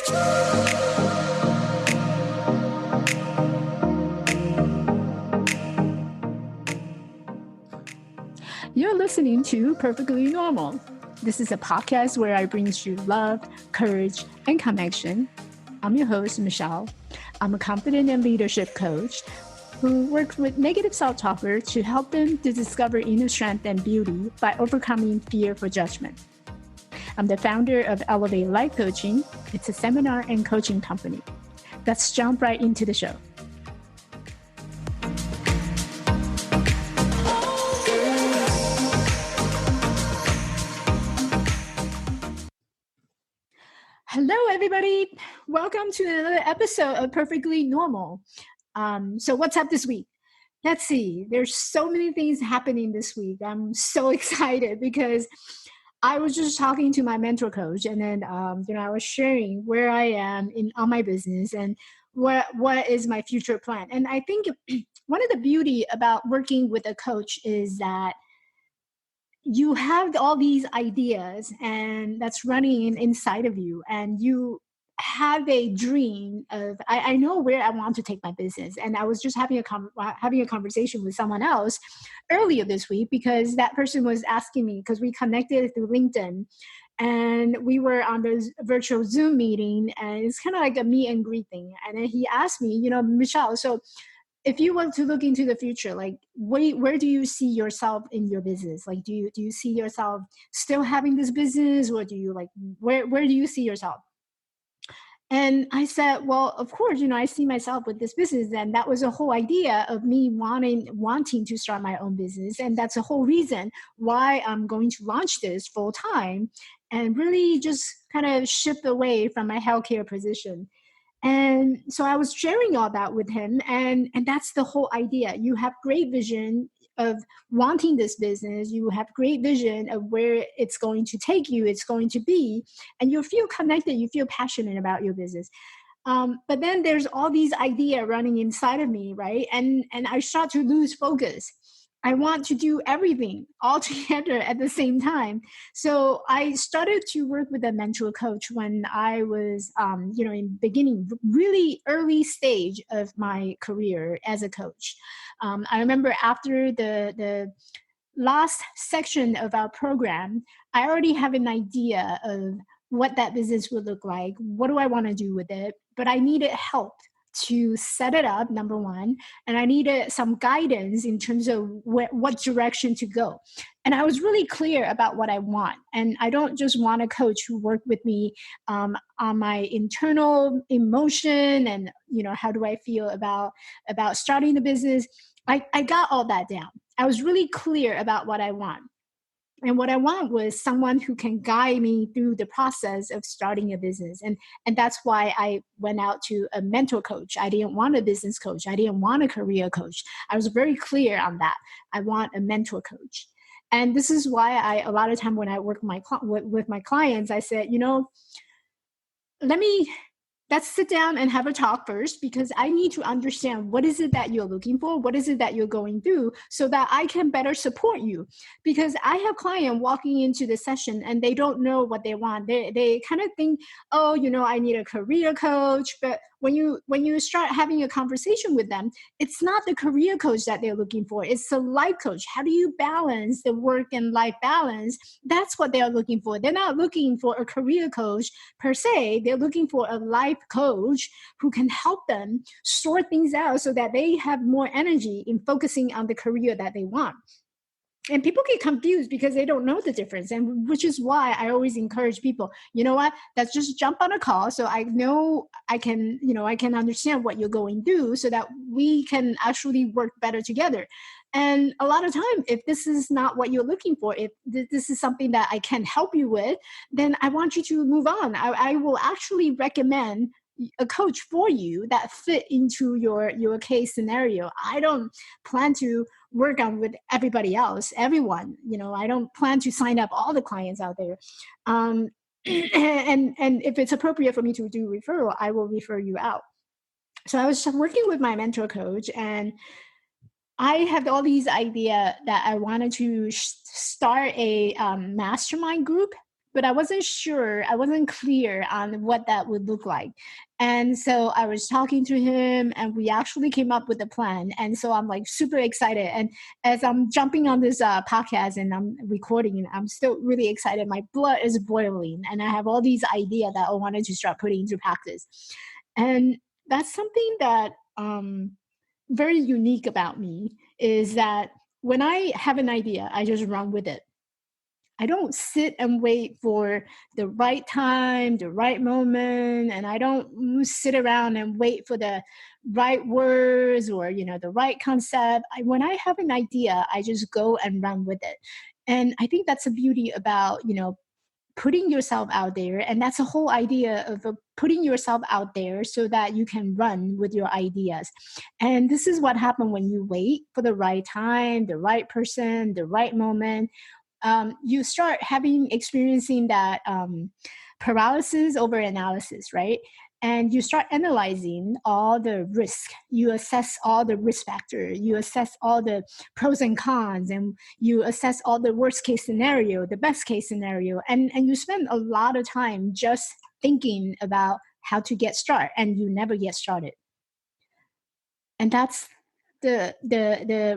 You're listening to Perfectly Normal. This is a podcast where I bring you love, courage, and connection. I'm your host, Michelle. I'm a confident and leadership coach who works with negative self-talkers to help them to discover inner strength and beauty by overcoming fear for judgment. I'm the founder of Elevate Life Coaching. It's a seminar and coaching company. Let's jump right into the show. Hello, everybody. Welcome to another episode of Perfectly Normal. So what's up this week? Let's see. There's so many things happening this week. I'm so excited because I was just talking to my mentor coach, and then I was sharing where I am on my business and what is my future plan. And I think one of the beauty about working with a coach is that you have all these ideas and that's running inside of you, and you have a dream of I know where I want to take my business. And I was just having a conversation with someone else earlier this week because that person was asking me, because we connected through LinkedIn and we were on this virtual Zoom meeting, and it's kind of like a meet and greet thing. And then he asked me, Michelle, so if you were to look into the future, like where do you see yourself in your business? Like, do you see yourself still having this business, or do you where do you see yourself? And I said, well, of course, I see myself with this business. And that was the whole idea of me wanting to start my own business. And that's the whole reason why I'm going to launch this full time and really just kind of shift away from my healthcare position. And so I was sharing all that with him, and that's the whole idea. You have great vision of wanting this business. You have great vision of where it's going to take you, it's going to be, and you feel connected, you feel passionate about your business. But then there's all these ideas running inside of me, right? And I start to lose focus. I want to do everything all together at the same time. So I started to work with a mentor coach when I was, in beginning, really early stage of my career as a coach. I remember after the last section of our program, I already have an idea of what that business would look like. What do I want to do with it? But I needed help to set it up, number one, and I needed some guidance in terms of what direction to go. And I was really clear about what I want. And I don't just want a coach who worked with me on my internal emotion and, how do I feel about starting the business. I got all that down. I was really clear about what I want. And what I want was someone who can guide me through the process of starting a business. And that's why I went out to a mentor coach. I didn't want a business coach. I didn't want a career coach. I was very clear on that. I want a mentor coach. And this is why a lot of time when I work with my clients, I said, let's sit down and have a talk first, because I need to understand what is it that you're looking for, what is it that you're going through, so that I can better support you. Because I have clients walking into the session and they don't know what they want. They kind of think, oh, I need a career coach. But when you start having a conversation with them, it's not the career coach that they're looking for. It's the life coach. How do you balance the work and life balance? That's what they're looking for. They're not looking for a career coach per se. They're looking for a life coach who can help them sort things out so that they have more energy in focusing on the career that they want. And people get confused because they don't know the difference. And which is why I always encourage people, you know what, let's just jump on a call. So I know I can understand what you're going through so that we can actually work better together. And a lot of time, if this is not what you're looking for, if this is something that I can help you with, then I want you to move on. I will actually recommend a coach for you that fit into your case scenario. I don't plan to work on with everyone. I don't plan to sign up all the clients out there. And if it's appropriate for me to do referral, I will refer you out. So I was working with my mentor coach, and I had all these ideas that I wanted to start a mastermind group, but I wasn't sure, I wasn't clear on what that would look like. And so I was talking to him and we actually came up with a plan. And so I'm like super excited. And as I'm jumping on this podcast and I'm recording, I'm still really excited. My blood is boiling and I have all these ideas that I wanted to start putting into practice. And that's something that very unique about me is that when I have an idea, I just run with it. I don't sit and wait for the right time, the right moment, and I don't sit around and wait for the right words or the right concept. When I have an idea, I just go and run with it. And I think that's the beauty about putting yourself out there, and that's the whole idea of putting yourself out there so that you can run with your ideas. And this is what happens when you wait for the right time, the right person, the right moment. You start experiencing that paralysis over analysis, right? And you start analyzing all the risk. You assess all the risk factors. You assess all the pros and cons, and you assess all the worst case scenario, the best case scenario, and you spend a lot of time just thinking about how to get started, and you never get started. And that's the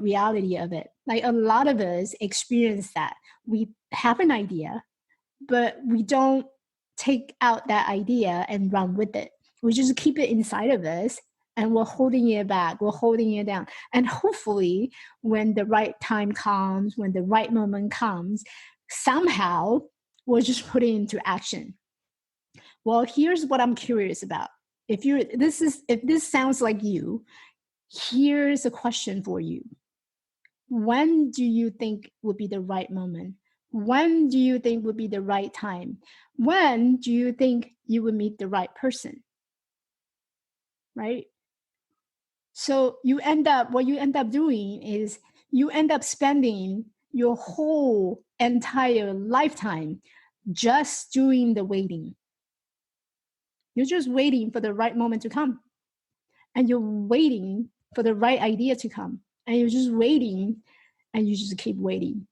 reality of it. Like a lot of us experience that. We have an idea, but we don't take out that idea and run with it. We just keep it inside of us and we're holding it back, we're holding it down. And hopefully when the right time comes, when the right moment comes, somehow we'll just put it into action. Well, here's what I'm curious about. If this sounds like you, here's a question for you. When do you think would be the right moment? When do you think would be the right time? When do you think you would meet the right person? Right? So what you end up doing is you end up spending your whole entire lifetime just doing the waiting. You're just waiting for the right moment to come. And you're waiting for the right idea to come. And you're just waiting and you just keep waiting.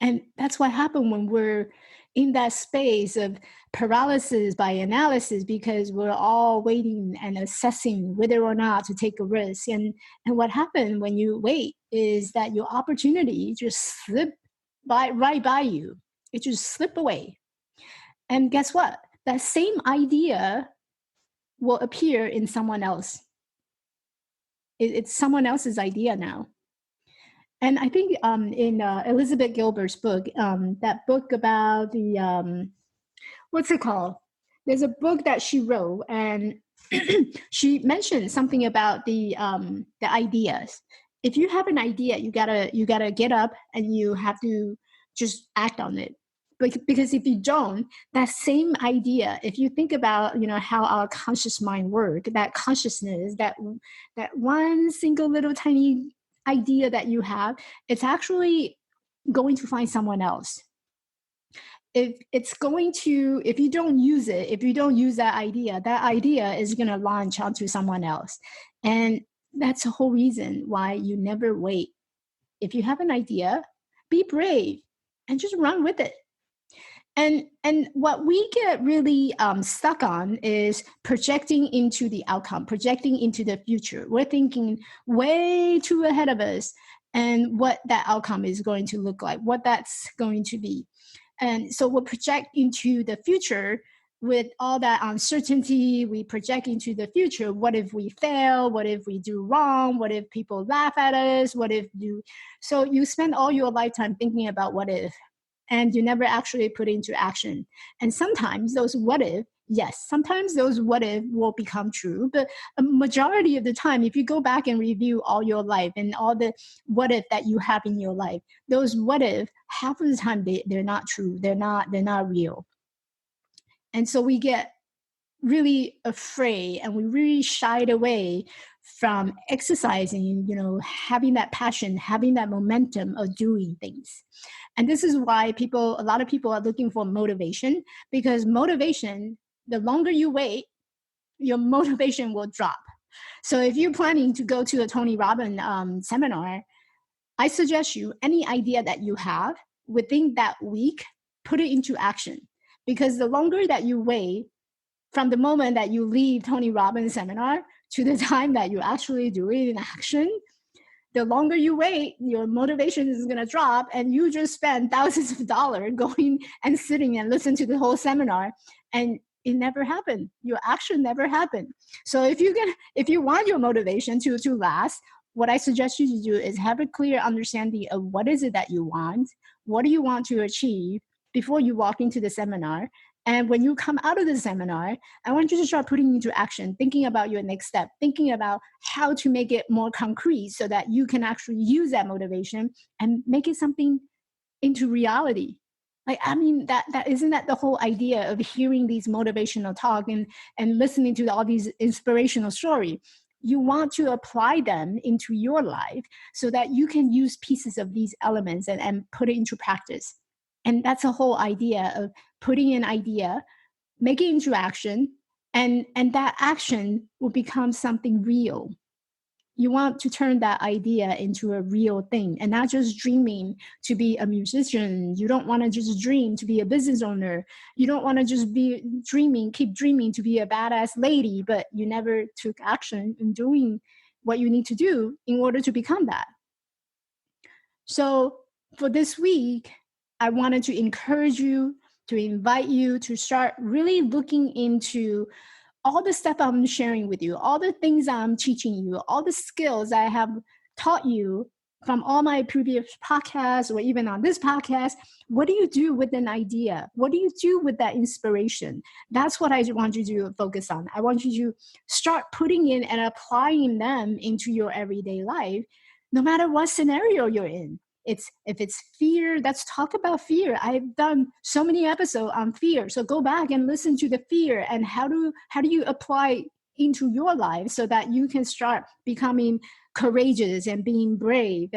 And that's what happened when we're in that space of paralysis by analysis, because we're all waiting and assessing whether or not to take a risk. And what happened when you wait is that your opportunity just slip right by you. It just slip away. And guess what? That same idea will appear in someone else. It's someone else's idea now. And I think in Elizabeth Gilbert's book, that book about the, what's it called? There's a book that she wrote, and she mentioned something about the ideas. If you have an idea, you gotta get up and you have to just act on it. Because if you don't, that same idea, if you think about how our conscious mind works, that consciousness, that one single little tiny idea that you have, it's actually going to find someone else. If you don't use it, if you don't use that idea is going to launch onto someone else. And that's the whole reason why you never wait. If you have an idea, be brave and just run with it. And what we get really stuck on is projecting into the outcome, projecting into the future. We're thinking way too ahead of us and what that outcome is going to look like, what that's going to be. And so we'll project into the future with all that uncertainty. We project into the future. What if we fail? What if we do wrong? What if people laugh at us? So you spend all your lifetime thinking about what if, and you never actually put into action. And sometimes those what if will become true. But a majority of the time, if you go back and review all your life and all the what if that you have in your life, those what if, half of the time they're not true. They're not real. And so we get really afraid and we really shied away from exercising, having that passion, having that momentum of doing things. And this is why a lot of people are looking for motivation, because motivation, the longer you wait, your motivation will drop. So if you're planning to go to a Tony Robbins seminar, I suggest you, any idea that you have within that week, put it into action. Because the longer that you wait from the moment that you leave Tony Robbins seminar to the time that you actually do it in action, the longer you wait, your motivation is going to drop, and you just spend thousands of dollars going and sitting and listen to the whole seminar, and it never happened. Your action never happened. So if you want your motivation to last, what I suggest you to do is have a clear understanding of what is it that you want, what do you want to achieve before you walk into the seminar. And when you come out of the seminar, I want you to start putting into action, thinking about your next step, thinking about how to make it more concrete so that you can actually use that motivation and make it something into reality. Like, I mean, that isn't that the whole idea of hearing these motivational talk and listening to all these inspirational stories? You want to apply them into your life so that you can use pieces of these elements and put it into practice. And that's the whole idea of putting an idea, make it into action, and that action will become something real. You want to turn that idea into a real thing and not just dreaming to be a musician. You don't want to just dream to be a business owner. You don't want to just be keep dreaming to be a badass lady, but you never took action in doing what you need to do in order to become that. So for this week, I wanted to encourage you, to invite you to start really looking into all the stuff I'm sharing with you, all the things I'm teaching you, all the skills I have taught you from all my previous podcasts or even on this podcast. What do you do with an idea? What do you do with that inspiration? That's what I want you to focus on. I want you to start putting in and applying them into your everyday life, no matter what scenario you're in. If it's fear, let's talk about fear. I've done so many episodes on fear. So go back and listen to the fear and how do you apply into your life so that you can start becoming courageous and being brave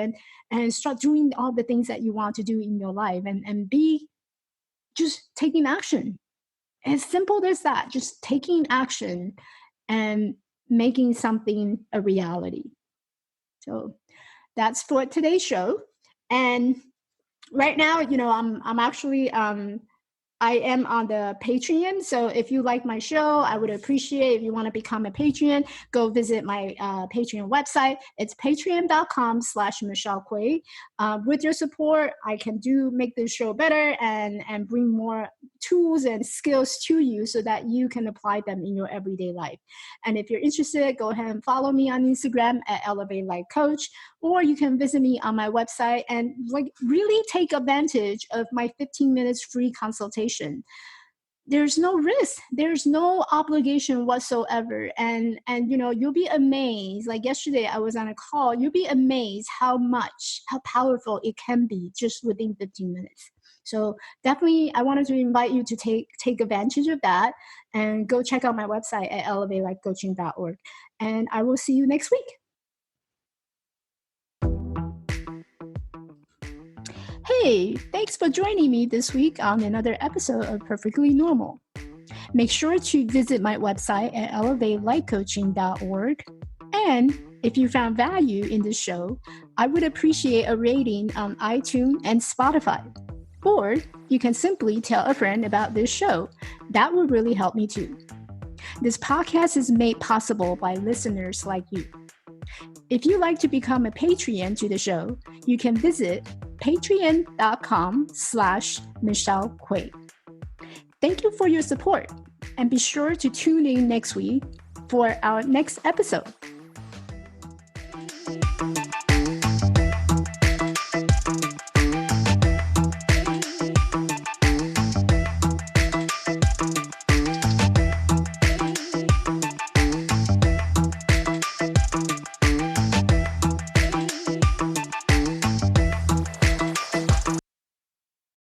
and start doing all the things that you want to do in your life and be just taking action. As simple as that, just taking action and making something a reality. So that's for today's show. And right now, I'm actually, I am on the Patreon. So if you like my show, I would appreciate if you want to become a Patreon, go visit my Patreon website. It's patreon.com/Michelle Quay. With your support, I can make this show better and bring more tools and skills to you so that you can apply them in your everyday life. And if you're interested, go ahead and follow me on Instagram at Elevate Life Coach, or you can visit me on my website and really take advantage of my 15 minutes free consultation. There's no risk. There's no obligation whatsoever. And you'll be amazed. Like yesterday, I was on a call. You'll be amazed how powerful it can be just within 15 minutes. So definitely, I wanted to invite you to take advantage of that and go check out my website at elevatelifecoaching.org. And I will see you next week. Hey, thanks for joining me this week on another episode of Perfectly Normal. Make sure to visit my website at elevatelifecoaching.org. And if you found value in this show, I would appreciate a rating on iTunes and Spotify. Or you can simply tell a friend about this show. That would really help me too. This podcast is made possible by listeners like you. If you'd like to become a Patreon to the show, you can visit patreon.com/Michelle Quay. Thank you for your support, and be sure to tune in next week for our next episode.